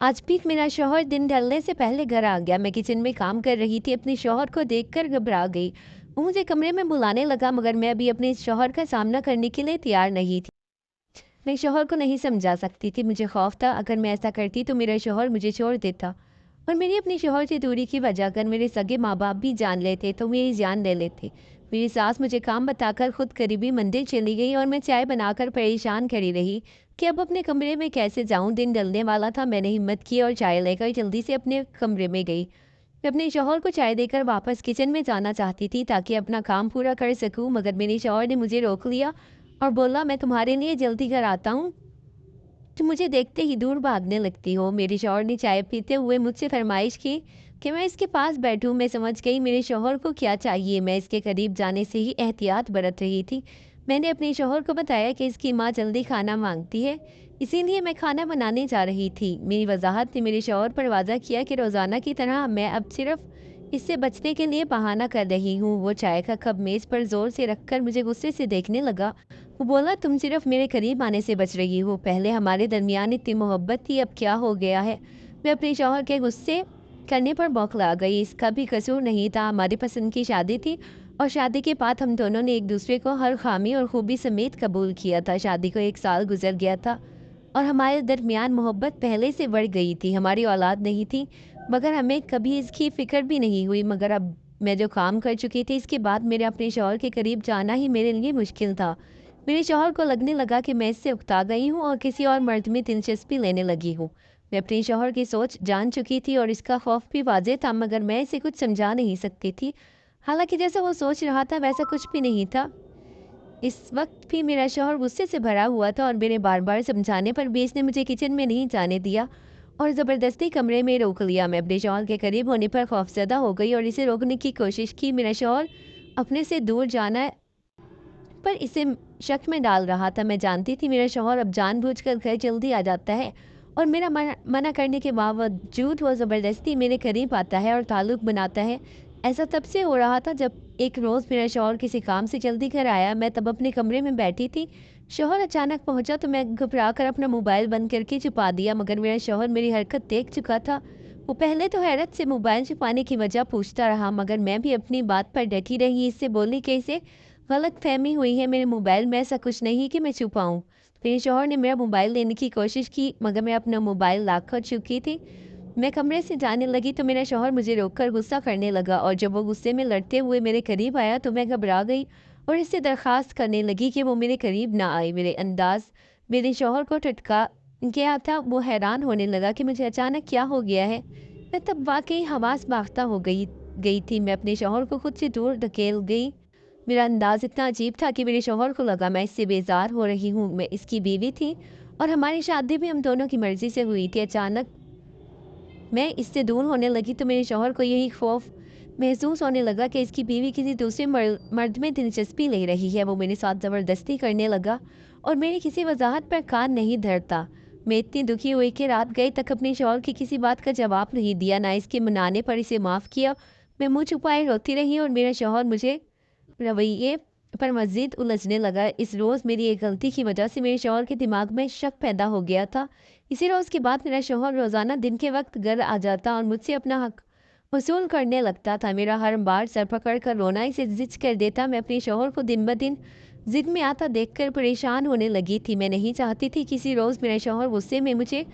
आज भी मेरा शौहर दिन ढलने से पहले घर आ गया। मैं किचन में काम कर रही थी, अपने शौहर को देखकर घबरा गई। वो मुझे कमरे में बुलाने लगा, मगर मैं अभी अपने शौहर का सामना करने के लिए तैयार नहीं थी। मैं शौहर को नहीं समझा सकती थी। मुझे खौफ था, अगर मैं ऐसा करती तो मेरा शौहर मुझे छोड़ देता, और मेरी अपने शौहर से दूरी की वजह अगर मेरे सगे माँ बाप भी जान लेते तो मेरी जान ले लेते। मेरी सास मुझे काम बताकर खुद करीबी मंदिर चली गई, और मैं चाय बनाकर परेशान खड़ी रही कि अब अपने कमरे में कैसे जाऊं। दिन डलने वाला था। मैंने हिम्मत की और चाय लेकर जल्दी से अपने कमरे में गई। मैं अपने शौहर को चाय देकर वापस किचन में जाना चाहती थी ताकि अपना काम पूरा कर सकूं, मगर मेरे शौहर ने मुझे रोक लिया और बोला, मैं तुम्हारे लिए जल्दी घर आता हूँ, तुम मुझे देखते ही दूर भागने लगती हो। मेरे शौहर ने चाय पीते हुए मुझसे फरमाइश की कि मैं इसके पास बैठूं। मैं समझ गई मेरे शौहर को क्या चाहिए। मैं इसके करीब जाने से ही एहतियात बरत रही थी। मैंने अपने शौहर को बताया कि इसकी माँ जल्दी खाना मांगती है, इसीलिए मैं खाना बनाने जा रही थी। मेरी वजाहत ने मेरे शौहर पर वादा किया कि रोज़ाना की तरह मैं अब सिर्फ इससे बचने के लिए बहाना कर रही हूँ। वो चाय का कप मेज़ पर ज़ोर से रखकर मुझे गुस्से से देखने लगा। वो बोला, तुम सिर्फ मेरे करीब आने से बच रही हो। पहले हमारे दरमियान इतनी मोहब्बत थी, अब क्या हो गया है? मैं अपने शौहर के गुस्से करने पर बौखला गई। इसका भी कसूर नहीं था। हमारी पसंद की शादी थी, और शादी के बाद हम दोनों ने एक दूसरे को हर खामी और खूबी समेत कबूल किया था। शादी को 1 साल गुजर गया था, और हमारे दरमियान मोहब्बत पहले से बढ़ गई थी। हमारी औलाद नहीं थी, मगर हमें कभी इसकी फ़िक्र भी नहीं हुई। मगर अब मैं जो काम कर चुकी थी, इसके बाद मेरे अपने शौहर के करीब जाना ही मेरे लिए मुश्किल था। मेरे शौहर को लगने लगा कि मैं इससे उकता गई हूँ और किसी और मर्द में दिलचस्पी लेने लगी हूँ। मैं अपने शौहर की सोच जान चुकी थी और इसका खौफ भी वाज़ेह था, मगर मैं इसे कुछ समझा नहीं सकती थी। हालाँकि जैसा वो सोच रहा था वैसा कुछ भी नहीं था। इस वक्त भी मेरा शौहर गुस्से से भरा हुआ था, और मेरे बार-बार समझाने पर भी इसने मुझे किचन में नहीं जाने दिया और ज़बरदस्ती कमरे में रोक लिया। मैं अपने शौहर के करीब होने पर खौफज़दा हो गई और इसे रोकने की कोशिश की। मेरा शौहर अपने से दूर जाना पर इसे शक में डाल रहा था। मैं जानती थी मेरा शौहर अब जानबूझकर घर जल्दी आ जाता है, और मेरा मना करने के बावजूद वो ज़बरदस्ती मेरे करीब आता है और ताल्लुक़ बनाता है। ऐसा तब से हो रहा था जब एक रोज़ मेरा शौहर किसी काम से जल्दी घर आया। मैं तब अपने कमरे में बैठी थी। शौहर अचानक पहुंचा तो मैं घबरा कर अपना मोबाइल बंद करके छुपा दिया, मगर मेरा शौहर मेरी हरकत देख चुका था। वो पहले तो हैरत से मोबाइल छुपाने की वजह पूछता रहा, मगर मैं भी अपनी बात पर डटी रही। इससे बोली कि इसे गलतफ़हमी हुई है, मेरे मोबाइल में ऐसा कुछ नहीं कि मैं छुपाऊँ। मेरे शौहर ने मेरा मोबाइल लेने की कोशिश की, मगर मैं अपना मोबाइल लाख कर चुकी थी। मैं कमरे से जाने लगी तो मेरा शौहर मुझे रोककर गुस्सा करने लगा, और जब वो गुस्से में लड़ते हुए मेरे करीब आया तो मैं घबरा गई और इससे दरख्वास्त करने लगी कि वो मेरे करीब ना आए। मेरे अंदाज़ मेरे शौहर को टटका गया था। वो हैरान होने लगा कि मुझे अचानक क्या हो गया है। मैं तब वाक़ई हवास बाख्ता हो गई गई थी। मैं अपने शौहर को खुद से दूर धकेल गई। मेरा अंदाज़ इतना अजीब था कि मेरे शौहर को लगा मैं इससे बेज़ार हो रही हूँ। मैं इसकी बीवी थी, और हमारी शादी भी हम दोनों की मर्ज़ी से हुई थी। अचानक मैं इससे दूर होने लगी तो मेरे शौहर को यही खौफ महसूस होने लगा कि इसकी बीवी किसी दूसरे मर्द में दिलचस्पी ले रही है। वो मेरे साथ ज़बरदस्ती करने लगा और मेरी किसी वजाहत पर कान नहीं धरता। मैं इतनी दुखी हुई कि रात गए तक अपने शौहर की किसी बात का जवाब नहीं दिया, ना इसके मनाने पर इसे माफ़ किया। मैं मुँह छुपाए रोती रही, और मेरा शौहर मुझे रवैये पर मज़ीद उलझने लगा। इस रोज़ मेरी एक गलती की वजह से मेरे शौहर के दिमाग में शक पैदा हो गया था। इसी रोज़ के बाद मेरा शौहर रोज़ाना दिन के वक्त घर आ जाता और मुझसे अपना हक वसूल करने लगता था। मेरा हर बार सर पकड़ कर रोना इसे ज़िद कर देता। मैं अपने शौहर को दिन ब दिन ज़िद में आता देखकर परेशान होने लगी थी। मैं नहीं चाहती थी किसी रोज़ मेरा शौहर गुस्से में मुझे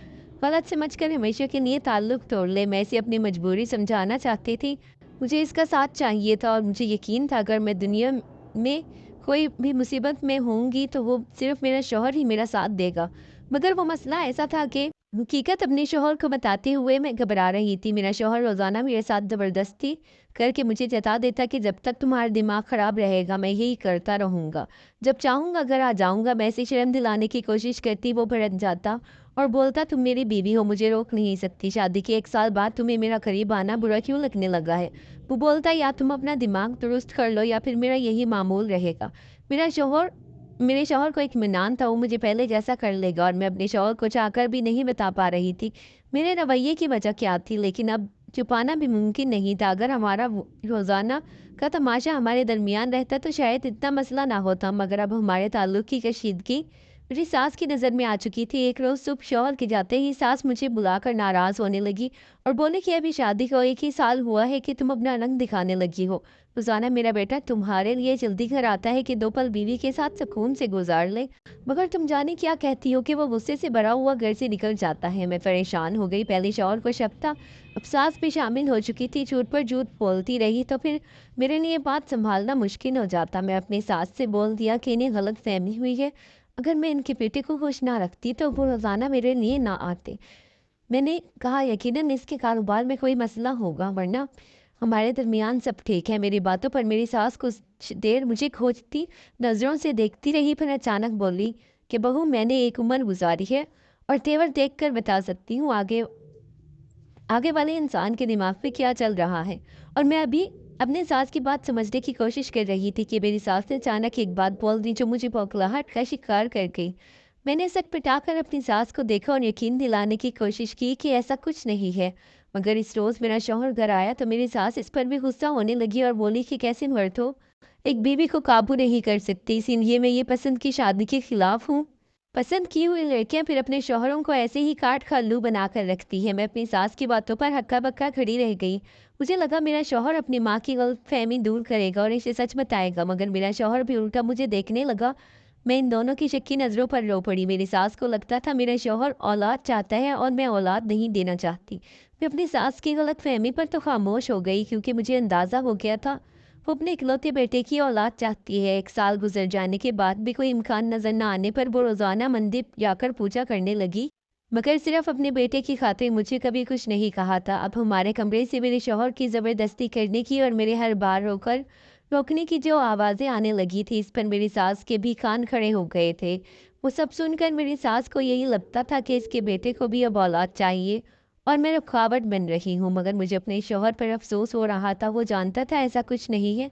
गलत समझकर हमेशा के लिए ताल्लुक़ तोड़ ले। मैं इसे अपनी मजबूरी समझाना चाहती थी। मुझे इसका साथ चाहिए था, और मुझे यकीन था अगर मैं दुनिया में कोई भी मुसीबत में होंगी तो वो सिर्फ़ मेरा शौहर ही मेरा साथ देगा। मगर वो मसला ऐसा था कि हकीकत अपने शौहर को बताते हुए मैं घबरा रही थी। मेरा शौहर रोज़ाना मेरे साथ ज़बरदस्ती करके मुझे जता देता कि जब तक तुम्हारा दिमाग ख़राब रहेगा मैं यही करता रहूँगा। जब चाहूँगा घर आ जाऊँगा। मैं इसे शर्म दिलाने की कोशिश करती, वो भड़क जाता और बोलता, तुम मेरी बीवी हो, मुझे रोक नहीं सकती। शादी के 1 साल बाद तुम्हें मेरा करीब आना बुरा क्यों लगने लगा है? वो बोलता, या तुम अपना दिमाग दुरुस्त कर लो या फिर मेरा यही मामूल रहेगा। मेरा शौहर मेरे शौहर को इत्मीनान था वो मुझे पहले जैसा कर लेगा, और मैं अपने शौहर को चाहकर भी नहीं बता पा रही थी मेरे रवैये की वजह क्या थी। लेकिन अब छुपाना भी मुमकिन नहीं था। अगर हमारा रोज़ाना का तमाशा हमारे दरमियान रहता तो शायद इतना मसला ना होता, मगर अब हमारे ताल्लुक़ की कशीदगी मेरी सास की नज़र में आ चुकी थी। एक रोज़ सुबह शौहर के जाते ही सास मुझे बुलाकर नाराज़ होने लगी और बोले कि अभी शादी को 1 ही साल हुआ है कि तुम अपना रंग दिखाने लगी हो। रोज़ाना मेरा बेटा तुम्हारे लिए जल्दी घर आता है कि 2 पल बीवी के साथ सुकून से गुजार ले, मगर तुम जाने क्या कहती हो कि वो गुस्से से भरा हुआ घर से निकल जाता है। मैं परेशान हो गई। पहले शौहर को शक था, अब सास भी शामिल हो चुकी थी। झूठ पर झूठ बोलती रही तो फिर मेरे लिए बात संभालना मुश्किल हो जाता। मैं अपनी सास से बोल दिया कि इन्हें गलत फहमी हुई है, अगर मैं इनके बेटे को खुश ना रखती तो वो रोज़ाना मेरे लिए ना आते। मैंने कहा यकीनन इसके कारोबार में कोई मसला होगा, वरना हमारे दरमियान सब ठीक है। मेरी बातों पर मेरी सास कुछ देर मुझे खोजती नज़रों से देखती रही, फिर अचानक बोली कि बहू, मैंने एक उम्र गुजारी है और तेवर देख कर बता सकती हूँ आगे आगे वाले इंसान के दिमाग पे क्या चल रहा है। और मैं अभी अपने सास की बात समझने की कोशिश कर रही थी कि मेरी सास ने अचानक एक बात बोल दी जो मुझे बौखलाहट का शिकार कर गई। मैंने सटपटाकर अपनी सास को देखा और यकीन दिलाने की कोशिश की कि ऐसा कुछ नहीं है। मगर इस रोज़ मेरा शौहर घर आया तो मेरी सास इस पर भी गुस्सा होने लगी और बोली कि कैसे मर्द हो, एक बीवी को काबू नहीं कर सकती, इसीलिए मैं ये पसंद की शादी के खिलाफ हूँ। पसंद की हुई लड़कियां फिर अपने शौहरों को ऐसे ही काट खल्लू बनाकर रखती है। मैं अपनी सास की बातों पर हक्का बक्का खड़ी रह गई। मुझे लगा मेरा शौहर अपनी माँ की गलतफहमी दूर करेगा और इसे सच बताएगा, मगर मेरा शौहर भी उल्टा मुझे देखने लगा। मैं इन दोनों की शक्की नज़रों पर रो पड़ी। मेरी सास को लगता था मेरा शौहर औलाद चाहता है और मैं औलाद नहीं देना चाहती। मैं अपनी सास की गलतफहमी पर तो खामोश हो गई, क्योंकि मुझे अंदाज़ा हो गया था वो अपने इकलौते बेटे की औलाद चाहती है। 1 साल गुजर जाने के बाद भी कोई इम्कान नजर न आने पर वो रोजाना मंदिर जाकर पूजा करने लगी, मगर सिर्फ अपने बेटे की खातिर। मुझे कभी कुछ नहीं कहा था। अब हमारे कमरे से मेरे शौहर की जबरदस्ती करने की और मेरे हर बार रोकने की जो आवाज़ें आने लगी थी, इस पर मेरी सास के भी कान खड़े हो गए थे। वो सब सुनकर मेरी सास को यही लगता था कि इसके बेटे को भी अब औलाद चाहिए और मैं रुखावट बन रही हूँ। मगर मुझे अपने शौहर पर अफसोस हो रहा था। वो जानता था ऐसा कुछ नहीं है,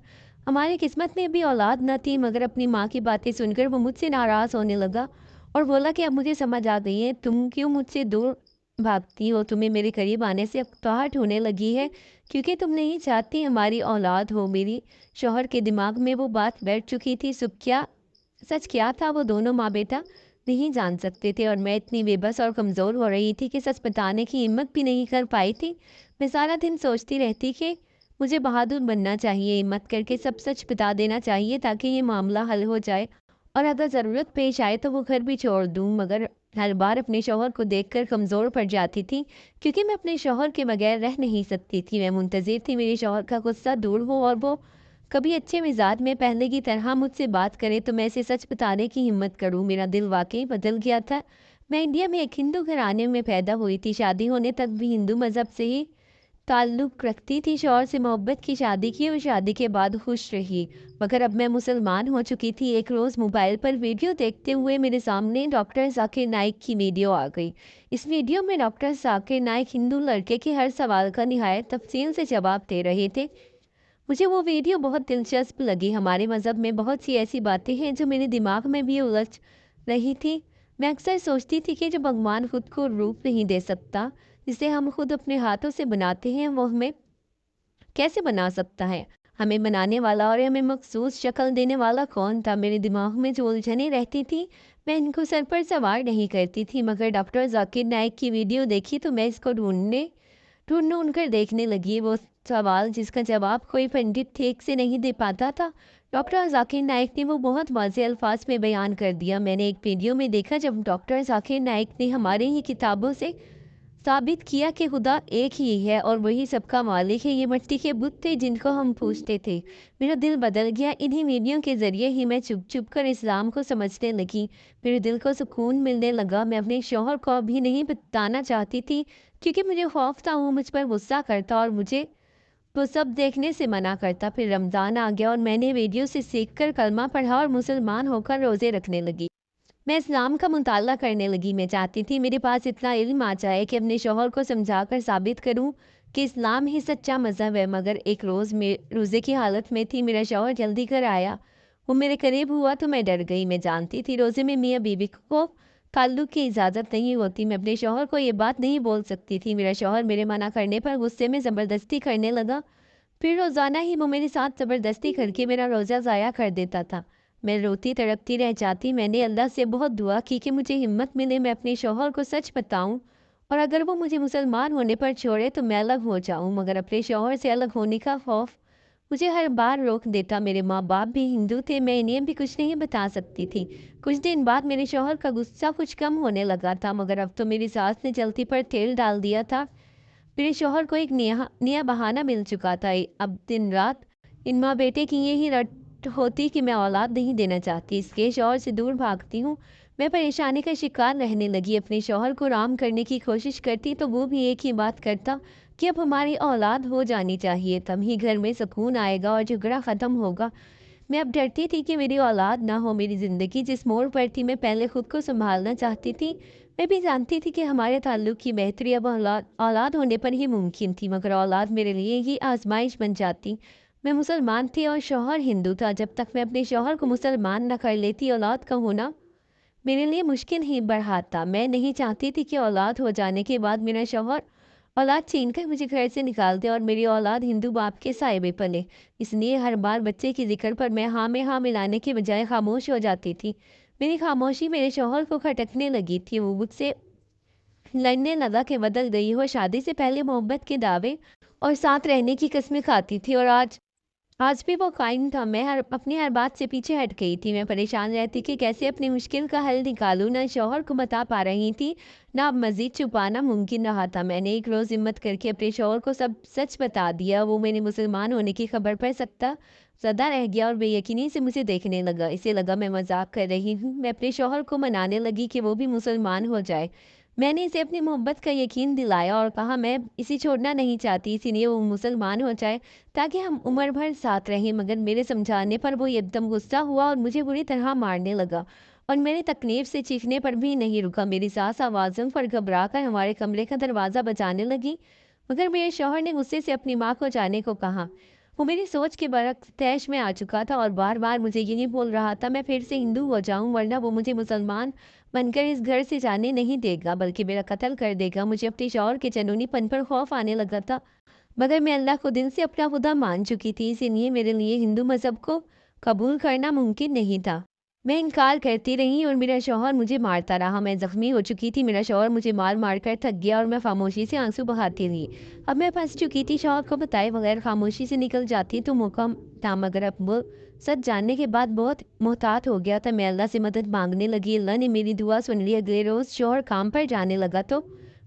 हमारी किस्मत में भी औलाद न थी। मगर अपनी माँ की बातें सुनकर वो मुझसे नाराज़ होने लगा और बोला कि अब मुझे समझ आ गई है, तुम क्यों मुझसे दूर भागती हो। तुम्हें मेरे करीब आने से अकड़ाहट होने लगी है, क्योंकि तुम नहीं चाहती हमारी औलाद हो। मेरी शौहर के दिमाग में वो बात बैठ चुकी थी। सच क्या था वो दोनों माँ बेटा नहीं जान सकते थे, और मैं इतनी बेबस और कमज़ोर हो रही थी कि सच बताने की हिम्मत भी नहीं कर पाई थी। मैं सारा दिन सोचती रहती कि मुझे बहादुर बनना चाहिए, हिम्मत करके सब सच बता देना चाहिए ताकि ये मामला हल हो जाए और अगर ज़रूरत पेश आए तो वो घर भी छोड़ दूँ। मगर हर बार अपने शौहर को देखकर कमज़ोर पड़ जाती थी, क्योंकि मैं अपने शौहर के बगैर रह नहीं सकती थी। मैं मुंतज़िर थी मेरे शौहर का गुस्सा दूर हो और वो कभी अच्छे मिजाज में पहले की तरह मुझसे बात करे तो मैं इसे सच बताने की हिम्मत करूं। मेरा दिल वाकई बदल गया था। मैं इंडिया में एक हिंदू घराने में पैदा हुई थी। शादी होने तक भी हिंदू मज़हब से ही ताल्लुक़ रखती थी। शौहर से मोहब्बत की शादी की और शादी के बाद खुश रही। मगर अब मैं मुसलमान हो चुकी थी। एक रोज़ मोबाइल पर वीडियो देखते हुए मेरे सामने डॉक्टर जाकिर नाइक की वीडियो आ गई। इस वीडियो में डॉक्टर जाकिर नाइक हिंदू लड़के के हर सवाल का निहायत तफसील से जवाब दे रहे थे। मुझे वो वीडियो बहुत दिलचस्प लगी। हमारे मज़हब में बहुत सी ऐसी बातें हैं जो मेरे दिमाग में भी उलझ रही थी। मैं अक्सर सोचती थी कि जो भगवान खुद को रूप नहीं दे सकता, जिसे हम खुद अपने हाथों से बनाते हैं, वो हमें कैसे बना सकता है। हमें बनाने वाला और हमें मखसूस शक्ल देने वाला कौन था। मेरे दिमाग में जो उलझनें रहती थी, मैं इनको सर पर सवार नहीं करती थी। मगर डॉक्टर जाकिर नाइक की वीडियो देखी तो मैं इसको ढूंढ कर देखने लगी। वो सवाल जिसका जवाब कोई पंडित ठीक से नहीं दे पाता था, डॉक्टर जाकिर नाइक ने वो बहुत वाज़ेह अल्फाज में बयान कर दिया। मैंने एक वीडियो में देखा जब डॉक्टर जाकिर नाइक ने हमारे ही किताबों से साबित किया कि खुदा एक ही है और वही सबका मालिक है। ये मिट्टी के बुत थे जिनको हम पूछते थे। मेरा दिल बदल गया। इन्हीं वीडियो के ज़रिए ही मैं चुप चुप कर इस्लाम को समझने लगी। मेरे दिल को सुकून मिलने लगा। मैं अपने शौहर को भी नहीं बताना चाहती थी, क्योंकि मुझे खौफ था वो मुझ पर गुस्सा करता और मुझे वो सब देखने से मना करता। फिर रमज़ान आ गया और मैंने वीडियो से सीखकर कलमा पढ़ा और मुसलमान होकर रोज़े रखने लगी। मैं इस्लाम का मुताला करने लगी। मैं चाहती थी मेरे पास इतना इल्म आ जाए कि अपने शौहर को समझाकर साबित करूं कि इस्लाम ही सच्चा मज़हब है। मगर एक रोज़ मैं रोज़े की हालत में थी। मेरा शौहर जल्दी घर आया। वो मेरे करीब हुआ तो मैं डर गई। मैं जानती थी रोज़े में मियाँ बीवी को ताल्लुक़ की इजाज़त नहीं होती। मैं अपने शौहर को ये बात नहीं बोल सकती थी। मेरा शौहर मेरे मना करने पर गुस्से में ज़बरदस्ती करने लगा। फिर रोज़ाना ही वो मेरे साथ ज़बरदस्ती करके मेरा रोज़ा ज़ाया कर देता था। मैं रोती तड़पती रह जाती। मैंने अल्लाह से बहुत दुआ की कि मुझे हिम्मत मिले, मैं अपने शौहर को सच बताऊं और अगर वो मुझे मुसलमान होने पर छोड़े तो मैं अलग हो जाऊं, मगर अपने शौहर से अलग होने का खौफ मुझे हर बार रोक देता। मेरे माँ बाप भी हिंदू थे, मैं इन्हें भी कुछ नहीं बता सकती थी। कुछ दिन बाद मेरे शौहर का गुस्सा कुछ कम होने लगा था, मगर अब तो मेरी सास ने जलती पर तेल डाल दिया था। मेरे शौहर को एक नया नया बहाना मिल चुका था। अब दिन रात इन माँ बेटे की यही रट होती कि मैं औलाद नहीं देना चाहती, इसके शौहर से दूर भागती हूँ। मैं परेशानी का शिकार रहने लगी, अपने शौहर को राम करने की कोशिश करती तो वो भी एक ही बात करता कि अब हमारी औलाद हो जानी चाहिए, तब ही घर में सुकून आएगा और झगड़ा ख़त्म होगा। मैं अब डरती थी कि मेरी औलाद ना हो। मेरी ज़िंदगी जिस मोड़ पर थी, मैं पहले खुद को संभालना चाहती थी। मैं भी जानती थी कि हमारे ताल्लुक की बेहतरी अब औलाद औलाद होने पर ही मुमकिन थी, मगर औलाद मेरे लिए ही आजमाइश बन जाती। मैं मुसलमान थी और शौहर हिंदू था। जब तक मैं अपने शौहर को मुसलमान न कर लेती, औलाद का होना मेरे लिए मुश्किल ही बढ़ाता। मैं नहीं चाहती थी कि औलाद हो जाने के बाद मेरा शौहर औलाद छीन कर मुझे घर से निकाल दे और मेरी औलाद हिंदू बाप के साए में पले। इसलिए हर बार बच्चे की जिक्र पर मैं हाँ में हाँ मिलाने के बजाय खामोश हो जाती थी। मेरी खामोशी मेरे शौहर को खटकने लगी थी। वो मुझसे लड़ने लगा कि बदल गई हो। शादी से पहले मोहब्बत के दावे और साथ रहने की कस्में खाती थी और आज भी वो कायम था। मैं अपनी हर बात से पीछे हट गई थी। मैं परेशान रहती कि कैसे अपनी मुश्किल का हल निकालूं। ना शौहर को बता पा रही थी, ना अब मज़ीद छुपाना मुमकिन रहा था। मैंने एक रोज़ हिम्मत करके अपने शौहर को सब सच बता दिया। वो मेरे मुसलमान होने की खबर पर सकता ज़दा रह गया और बेयकीनी से मुझे देखने लगा। इसे लगा मैं मजाक कर रही हूँ। मैं अपने शौहर को मनाने लगी कि वो भी मुसलमान हो जाए। मैंने इसे अपनी मोहब्बत का यकीन दिलाया और कहा मैं इसे छोड़ना नहीं चाहती, इसीलिए वो मुसलमान हो जाए ताकि हम उम्र भर साथ रहें। मगर मेरे समझाने पर वो एकदम गुस्सा हुआ और मुझे बुरी तरह मारने लगा और मेरे तकलीफ से चीखने पर भी नहीं रुका। मेरी सास आवाज़ों पर घबरा कर हमारे कमरे का दरवाज़ा बजाने लगी, मगर मेरे शौहर ने गुस्से से अपनी माँ को जाने को कहा। वो मेरी सोच के बरक्स तैश में आ चुका था और बार बार मुझे यही बोल रहा था मैं फिर से हिंदू हो जाऊं, वरना वो मुझे मुसलमान बनकर इस घर से जाने नहीं देगा बल्कि मेरा कत्ल कर देगा। मुझे अपने शौहर के जनूनीपन पर खौफ आने लगा था, मगर मैं अल्लाह को दिल से अपना खुदा मान चुकी थी, इसीलिए मेरे लिए हिंदू मज़हब को कबूल करना मुमकिन नहीं था। मैं इनकार करती रही और मेरा शौहर मुझे मारता रहा। मैं ज़ख्मी हो चुकी थी, मेरा शौहर मुझे मार मार कर थक गया और मैं खामोशी से आंसू बहाती रही। अब मैं फंस चुकी थी, शौहर को बताए बगैर खामोशी से निकल जाती तो मौका था, मगर अब वो सच जानने के बाद बहुत मोहतात हो गया था। मैं अल्लाह से मदद मांगने लगी। अल्लाह ने मेरी दुआ सुन ली। अगले रोज़ शौहर काम पर जाने लगा तो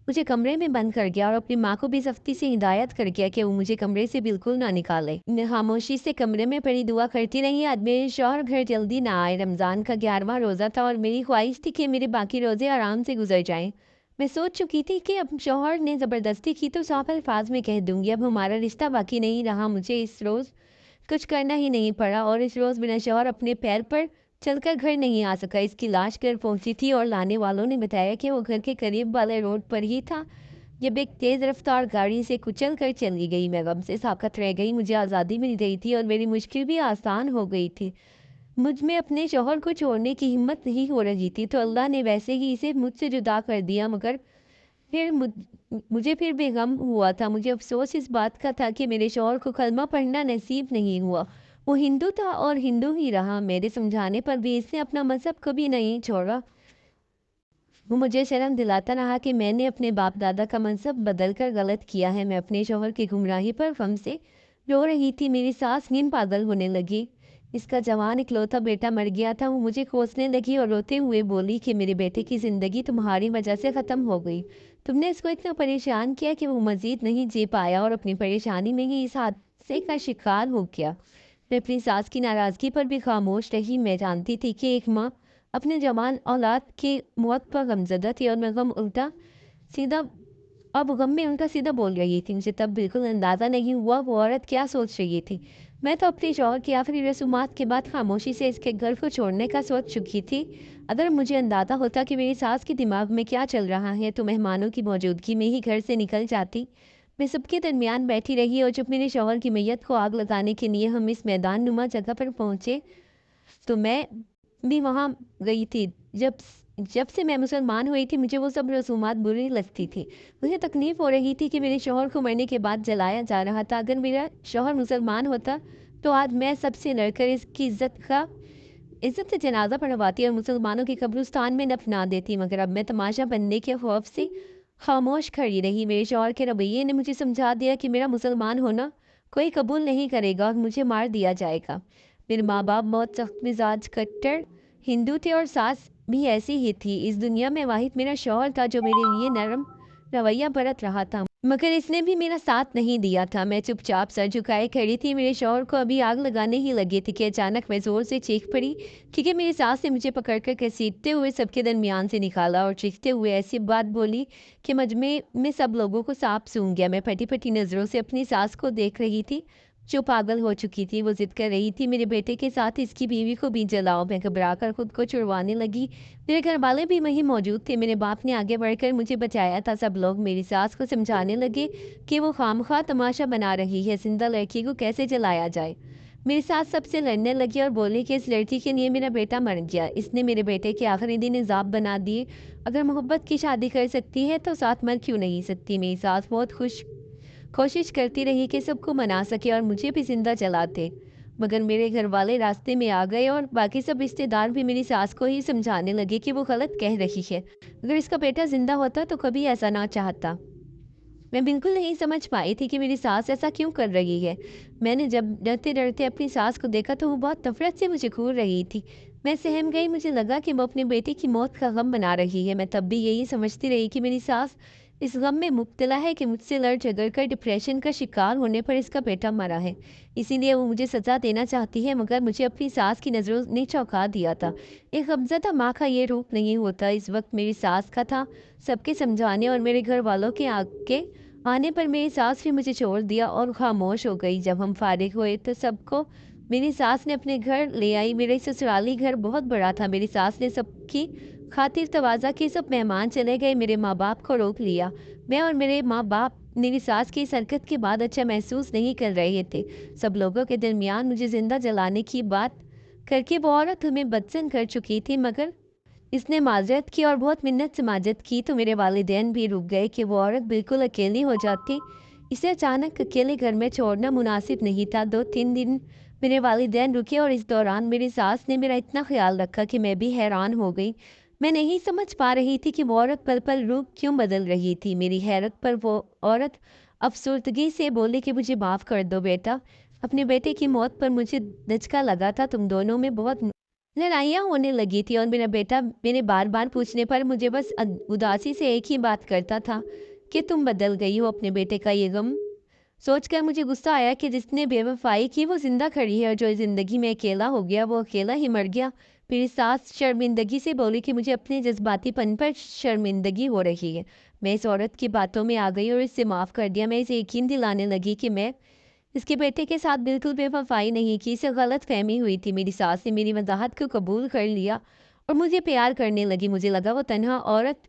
मुझे कमरे में बंद कर गया और अपनी माँ को भी सख्ती से हिदायत कर गया कि वो मुझे कमरे से बिल्कुल ना निकाले। मैं खामोशी से कमरे में पड़ी दुआ करती रही। आज मेरे शौहर घर जल्दी ना आए। रमज़ान का 11वां रोज़ा था और मेरी ख्वाहिश थी कि मेरे बाकी रोज़े आराम से गुजर जाएं। मैं सोच चुकी थी कि अब शौहर ने ज़बरदस्ती की तो साफ अल्फाज में कह दूंगी, अब हमारा रिश्ता बाकी नहीं रहा। मुझे इस रोज़ कुछ करना ही नहीं पड़ा और इस रोज़ बिना शौहर अपने पैर पर चलकर घर नहीं आ सका। इसकी लाश घर पहुंची थी और लाने वालों ने बताया कि वो घर के करीब वाले रोड पर ही था जब एक तेज़ रफ्तार गाड़ी से कुचल कर चली गई। मैं गम से साकत रह गई। मुझे आज़ादी मिल गई थी और मेरी मुश्किल भी आसान हो गई थी। मुझ में अपने शौहर को छोड़ने की हिम्मत नहीं हो रही थी, तो अल्लाह ने वैसे ही इसे मुझसे जुदा कर दिया। मगर फिर मुझे फिर भी गम हुआ था। मुझे अफ़सोस इस बात का था कि मेरे शौहर को कलमा पढ़ना नसीब नहीं हुआ। वो हिंदू था और हिंदू ही रहा। मेरे समझाने पर भी इसने अपना मज़हब कभी नहीं छोड़ा। वो मुझे शर्म दिलाता रहा कि मैंने अपने बाप दादा का मज़हब बदल कर गलत किया है। मैं अपने शौहर की गुमराही पर गम से रो रही थी। मेरी सास नींद पागल होने लगी। इसका जवान इकलौता बेटा मर गया था। वो मुझे कोसने लगी और रोते हुए बोली कि मेरे बेटे की ज़िंदगी तुम्हारी वजह से ख़त्म हो गई। तुमने इसको इतना परेशान किया कि वो मज़ीद नहीं जी पाया और अपनी परेशानी में ही इस हादसे का शिकार हो गया। मैं अपनी सास की नाराज़गी पर भी खामोश रही। मैं जानती थी कि एक माँ अपने जवान औलाद की मौत पर गमज़दा थी और मैं गम उल्टा सीधा अब गम में उनका सीधा बोल रही थी। मुझे तब बिल्कुल अंदाज़ा नहीं हुआ वो औरत क्या सोच रही थी। मैं तो अपने शौहर की आखिरी रसूमात के बाद खामोशी से इसके घर को छोड़ने का सोच चुकी थी। अगर मुझे अंदाज़ा होता कि मेरी सास के दिमाग में क्या चल रहा है तो मेहमानों की मौजूदगी में ही घर से निकल जाती। मैं सबके दरमियान बैठी रही और जब मेरे शौहर की मैयत को आग लगाने के लिए हम इस मैदान नुमा जगह पर पहुँचे तो मैं भी वहाँ गई थी। जब जब से मैं मुसलमान हुई थी मुझे वो सब रसूमात बुरी लगती थी। मुझे तकलीफ़ हो रही थी कि मेरे शौहर को मरने के बाद जलाया जा रहा था। अगर मेरा शौहर मुसलमान होता तो आज मैं सबसे लड़कर इसकी इज्जत का इज्जत से जनाजा पढ़वाती और मुसलमानों के कब्रिस्तान में दफना देती, मगर अब मैं तमाशा बनने के खौफ से खामोश खड़ी रही। मेरे शौहर के रवैये ने मुझे समझा दिया कि मेरा मुसलमान होना कोई कबूल नहीं करेगा और मुझे मार दिया जाएगा। मेरे माँ बाप बहुत सख्त मिजाज कट्टर हिंदू थे और सास भी ऐसी ही थी। इस दुनिया में वाहिद मेरा शौहर था जो मेरे लिए नरम रवैया बरत रहा था, मगर इसने भी मेरा साथ नहीं दिया था। मैं चुपचाप सर झुकाए खड़ी थी। मेरे शौहर को अभी आग लगाने ही लगी थी कि अचानक मैं जोर से चीख पड़ी, क्योंकि मेरी सास ने मुझे पकड़कर घसीटते हुए सबके दरमियान से निकाला और चीखते हुए ऐसी बात बोली कि मजमे में सब लोगों को सांप सूंघ गया। मैं फटी फटी नज़रों से अपनी सास को देख रही थी जो पागल हो चुकी थी। वो जिद कर रही थी मेरे बेटे के साथ इसकी बीवी को भी जलाओ। मैं घबरा कर खुद को छुड़वाने लगी। मेरे घर वाले भी वहीं मौजूद थे। मेरे बाप ने आगे बढ़कर मुझे बचाया था। सब लोग मेरी सास को समझाने लगे कि वो खामखा तमाशा बना रही है, जिंदा लड़की को कैसे जलाया जाए। मेरी सास सबसे लड़ने लगी और बोली कि इस लड़की के लिए मेरा बेटा मर गया, इसने मेरे बेटे के आखिरी दिन इजाब बना दिए। अगर मोहब्बत की शादी कर सकती है तो साथ मर क्यों नहीं सकती। मेरी सास बहुत कोशिश करती रही कि सबको मना सके और मुझे भी जिंदा जलाते, मगर मेरे घर वाले रास्ते में आ गए और बाकी सब रिश्तेदार भी मेरी सास को ही समझाने लगे कि वो गलत कह रही है। अगर इसका बेटा जिंदा होता तो कभी ऐसा ना चाहता। मैं बिल्कुल नहीं समझ पाई थी कि मेरी सास ऐसा क्यों कर रही है। मैंने जब डरते डरते अपनी सास को देखा तो वो बहुत नफरत से मुझे घूर रही थी। मैं सहम गई। मुझे लगा कि वो अपने बेटे की मौत का गम बना रही है। मैं तब भी यही समझती रही कि मेरी सास इस गम में मुब्तला है कि मुझसे लड़ झगड़ कर डिप्रेशन का शिकार होने पर इसका बेटा मरा है, इसीलिए वो मुझे सज़ा देना चाहती है। मगर मुझे अपनी सास की नज़रों ने चौंका दिया था। एक गमज़दा माँ का ये रूप नहीं होता। इस वक्त मेरी सास का था। सबके समझाने और मेरे घर वालों के आगे आने पर मेरी सास भी मुझे छोड़ दिया और खामोश हो गई। जब हम फारिग हुए तो सबको मेरी सास ने अपने घर ले आई। मेरे ससुराली घर बहुत बड़ा था। मेरी सास ने सबकी खातिर तवाज़ा की। सब मेहमान चले गए। मेरे माँ बाप को रोक लिया। मैं और मेरे माँ बाप मेरी सास की इस हरकत के बाद अच्छा महसूस नहीं कर रहे थे। सब लोगों के दरमियान मुझे जिंदा जलाने की बात करके वो औरत हमें बदसन कर चुकी थी, मगर इसने माजरत की और बहुत मिन्नत से माजरत की तो मेरे वालिदैन भी रुक गए कि वो औरत बिल्कुल अकेली हो जाती। इसे अचानक अकेले घर में छोड़ना मुनासिब नहीं था। 2-3 दिन मेरे वालिदैन रुके और इस दौरान मेरी सास ने मेरा इतना ख्याल रखा कि मैं भी हैरान हो गई। मैं नहीं समझ पा रही थी कि वो औरत पल पल रूप क्यों बदल रही थी। मेरी हैरत पर वो औरत अफसरदगी से बोली कि मुझे माफ़ कर दो बेटा, अपने बेटे की मौत पर मुझे धचका लगा था। तुम दोनों में बहुत लड़ाइयाँ होने लगी थी और मेरा बेटा मेरे बार बार पूछने पर मुझे बस उदासी से एक ही बात करता था कि तुम बदल गई हो। अपने बेटे का ये गम सोचकर मुझे गुस्सा आया कि जिसने बेवफाई की वो जिंदा खड़ी है और जो जिंदगी में अकेला हो गया वो अकेला ही मर गया। मेरी सास शर्मिंदगी से बोली कि मुझे अपने जज्बातीपन पर शर्मिंदगी हो रही है। मैं इस औरत की बातों में आ गई और इससे माफ़ कर दिया। मैं इसे यकीन दिलाने लगी कि मैं इसके बेटे के साथ बिल्कुल बेवफाई नहीं की। इसे गलत फहमी हुई थी। मेरी सास ने मेरी वजाहत को कबूल कर लिया और मुझे प्यार करने लगी। मुझे लगा वो तन्हा औरत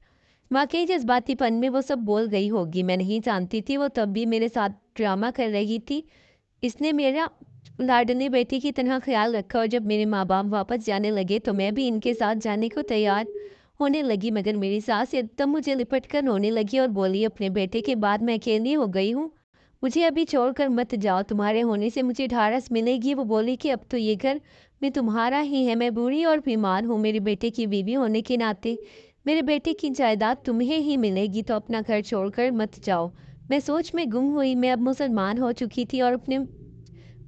वाकई जज्बातीपन में वो सब बोल गई होगी। मैं नहीं जानती थी वो तब भी मेरे साथ ड्रामा कर रही थी। इसने मेरा लाडली बेटी की तरह ख्याल रखा और जब मेरे माँ बाप वापस जाने लगे तो मैं भी इनके साथ जाने को तैयार होने लगी, मगर मेरी सास एकदम मुझे लिपट कर रोने लगी और बोली, अपने बेटे के बाद मैं अकेली हो गई हूँ, मुझे अभी छोड़कर मत जाओ, तुम्हारे होने से मुझे ढारस मिलेगी। वो बोली कि अब तो ये घर में तुम्हारा ही है। मैं बूढ़ी और बीमार हूँ। मेरे बेटे की बीवी होने के नाते मेरे बेटे की जायदाद तुम्हें ही मिलेगी, तो अपना घर छोड़कर मत जाओ। मैं सोच में गुम हुई। मैं अब मुसलमान हो चुकी थी और अपने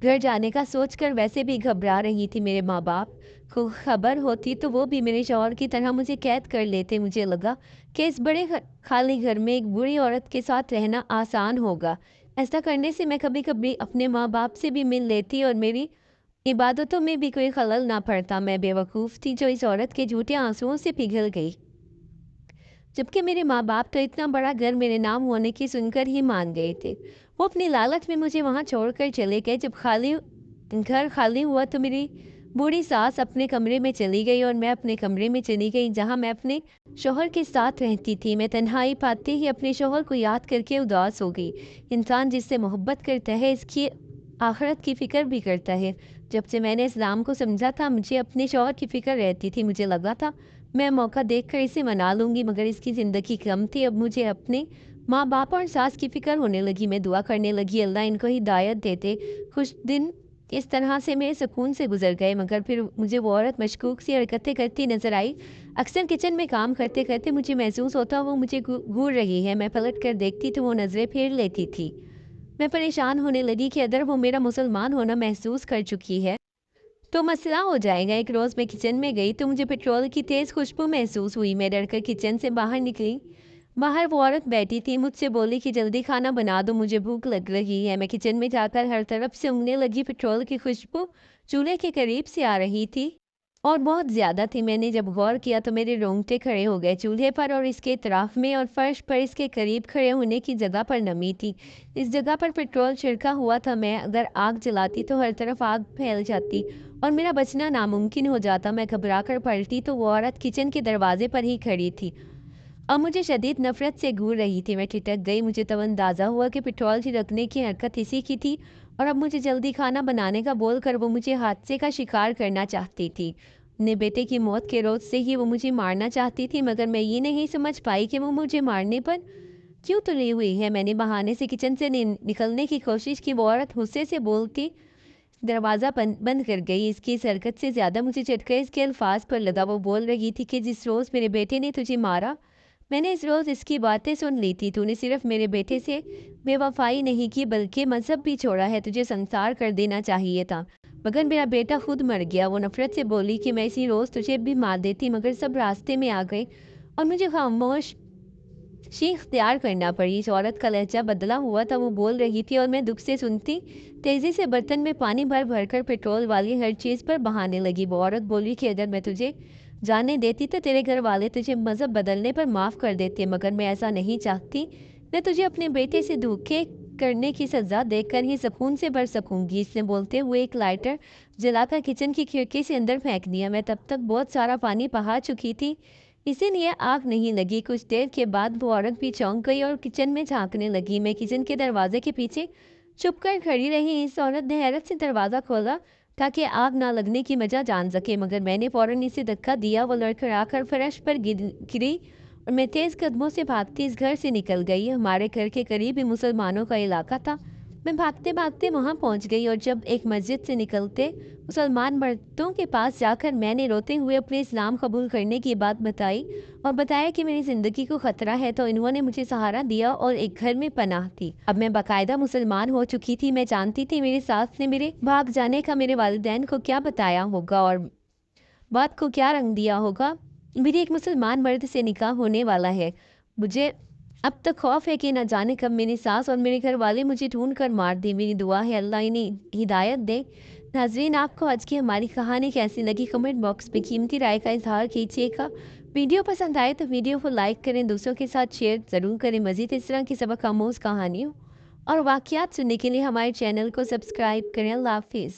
घर जाने का सोचकर वैसे भी घबरा रही थी। मेरे माँ बाप को खबर होती तो वो भी मेरे शौहर की तरह मुझे कैद कर लेते। मुझे लगा कि इस बड़े खाली घर में एक बुरी औरत के साथ रहना आसान होगा। ऐसा करने से मैं कभी कभी अपने माँ बाप से भी मिल लेती और मेरी इबादतों में भी कोई खलल ना पड़ता। मैं बेवकूफ़ थी जो इस औरत के झूठे आंसुओं से पिघल गई, जबकि मेरे माँ बाप तो इतना बड़ा घर मेरे नाम होने की सुनकर ही मान गए थे। वो अपनी लालच में मुझे वहाँ छोड़कर चले गए। जब घर खाली हुआ तो मेरी बूढ़ी सास अपने कमरे में चली गई और मैं अपने कमरे में चली गई जहाँ मैं अपने शौहर के साथ रहती थी। मैं तन्हाई पाते ही अपने शौहर को याद करके उदास हो गई। इंसान जिससे मोहब्बत करता है इसकी आखिरत की फ़िक्र भी करता है। जब से मैंने इस्लाम को समझा था मुझे अपने शौहर की फ़िक्र रहती थी। मुझे लगा था मैं मौका देखकर इसे मना लूँगी, मगर इसकी ज़िंदगी कम थी। अब मुझे अपने माँ बाप और सास की फ़िक्र होने लगी। मैं दुआ करने लगी, अल्लाह इनको हिदायत देते, खुश दिन इस तरह से मेरे सुकून से गुजर गए, मगर फिर मुझे वो औरत मशकूक सी हरकतें करती नजर आई। अक्सर किचन में काम करते करते मुझे महसूस होता वो मुझे घूर रही है। मैं पलट कर देखती तो वो नज़रें फेर लेती थी। मैं परेशान होने लगी कि अगर वो मेरा मुसलमान होना महसूस कर चुकी है तो मसला हो जाएगा। एक रोज़ मैं किचन में गई तो मुझे पेट्रोल की तेज़ खुशबू महसूस हुई। मैं डरकर किचन से बाहर निकली। बाहर वो औरत बैठी थी, मुझसे बोली कि जल्दी खाना बना दो, मुझे भूख लग रही है। मैं किचन में जाकर हर तरफ से सूंघने लगी। पेट्रोल की खुशबू चूल्हे के करीब से आ रही थी और बहुत ज़्यादा थी। मैंने जब गौर किया तो मेरे रोंगटे खड़े हो गए। चूल्हे पर और इसके इतराफ में और फर्श पर इसके करीब खड़े होने की जगह पर नमी थी। इस जगह पर पेट्रोल छिड़का हुआ था। मैं अगर आग जलाती तो हर तरफ आग फैल जाती और मेरा बचना नामुमकिन हो जाता। मैं घबरा कर पलटी तो वो औरत किचन के दरवाजे पर ही खड़ी थी। अब मुझे शदीद नफरत से घूर रही थी। मैं ठिठक गई। मुझे तब अंदाज़ा हुआ कि पेट्रोल छिड़कने की हरकत इसी की थी और अब मुझे जल्दी खाना बनाने का बोल कर वो मुझे हादसे का शिकार करना चाहती थी। अपने बेटे की मौत के रोज़ से ही वो मुझे मारना चाहती थी, मगर मैं ये नहीं समझ पाई कि वो मुझे मारने पर क्यों तुली हुई है। मैंने बहाने से किचन से निकलने की कोशिश की। वो औरत गुस्से से बोलती दरवाज़ा बंद कर गई। इसकी इस हरकत से ज़्यादा मुझे झटका इसके अल्फाज पर लगा। वो बोल रही थी कि जिस रोज़ मेरे बेटे ने तुझे मारा, मैंने इस रोज़ इसकी बातें सुन ली थी। तूने सिर्फ मेरे बेटे से बेवफाई नहीं की बल्कि मजहब भी छोड़ा है। तुझे संसार कर देना चाहिए था, मगर मेरा बेटा खुद मर गया। वो नफरत से बोली कि मैं इसी रोज़ तुझे भी मार देती, मगर सब रास्ते में आ गए और मुझे खामोश शी इख्तियार करना पड़ी। इस औरत का लहजा बदला हुआ था। वो बोल रही थी और मैं दुख से सुनती। तेज़ी से बर्तन में पानी भर भर कर पेट्रोल वाली हर चीज़ पर बहाने लगी। वो औरत बोली कि अगर मैं तुझे जाने देती तो तेरे घर वाले तुझे मज़हब बदलने पर माफ़ कर देते, मगर मैं ऐसा नहीं चाहती। मैं तुझे अपने बेटे से धोखे करने की सज़ा देकर ही सुकून से भर सकूंगी। इसने बोलते हुए एक लाइटर जलाकर किचन की खिड़की से अंदर फेंक दिया। मैं तब तक बहुत सारा पानी बहा चुकी थी, इसीलिए आग नहीं लगी। कुछ देर के बाद वो औरत भी चौंक गई और किचन में झांकने लगी। मैं किचन के दरवाजे के पीछे चुप कर खड़ी रही। इस औरत ने हैरत से दरवाज़ा खोला ताकि आग ना लगने की वजह जान सके, मगर मैंने फौरन इसे धक्का दिया। वो लड़खड़ाकर फर्श पर गिरी और मैं तेज़ कदमों से भागती इस घर से निकल गई। हमारे घर के करीब ही मुसलमानों का इलाका था। मैं भागते भागते वहां पहुंच गई और जब एक मस्जिद से निकलते मुसलमान मर्दों के पास जाकर मैंने रोते हुए अपने इस्लाम कबूल करने की बात बताई और बताया कि मेरी ज़िंदगी को ख़तरा है, तो इन्होंने मुझे सहारा दिया और एक घर में पनाह दी। अब मैं बाकायदा मुसलमान हो चुकी थी। मैं जानती थी मेरी सास ने मेरे भाग जाने का मेरे वालिदैन को क्या बताया होगा और बात को क्या रंग दिया होगा। मेरी एक मुसलमान मर्द से निकाह होने वाला है। मुझे अब तक खौफ है कि न जाने कब मेरी सास और मेरे घर वाले मुझे ढूंढ कर मार दे। मेरी दुआ है अल्लाह इन्हें हिदायत दे। नाजरीन, आपको आज की हमारी कहानी कैसी लगी कमेंट बॉक्स में कीमती राय का इजहार कीजिएगा। वीडियो पसंद आए तो वीडियो को लाइक करें, दूसरों के साथ शेयर ज़रूर करें। मज़ीद इस तरह की सबक आमोज़ कहानियों और वाक़यात सुनने के लिए हमारे चैनल को सब्सक्राइब करें। अल्लाह हाफिज़।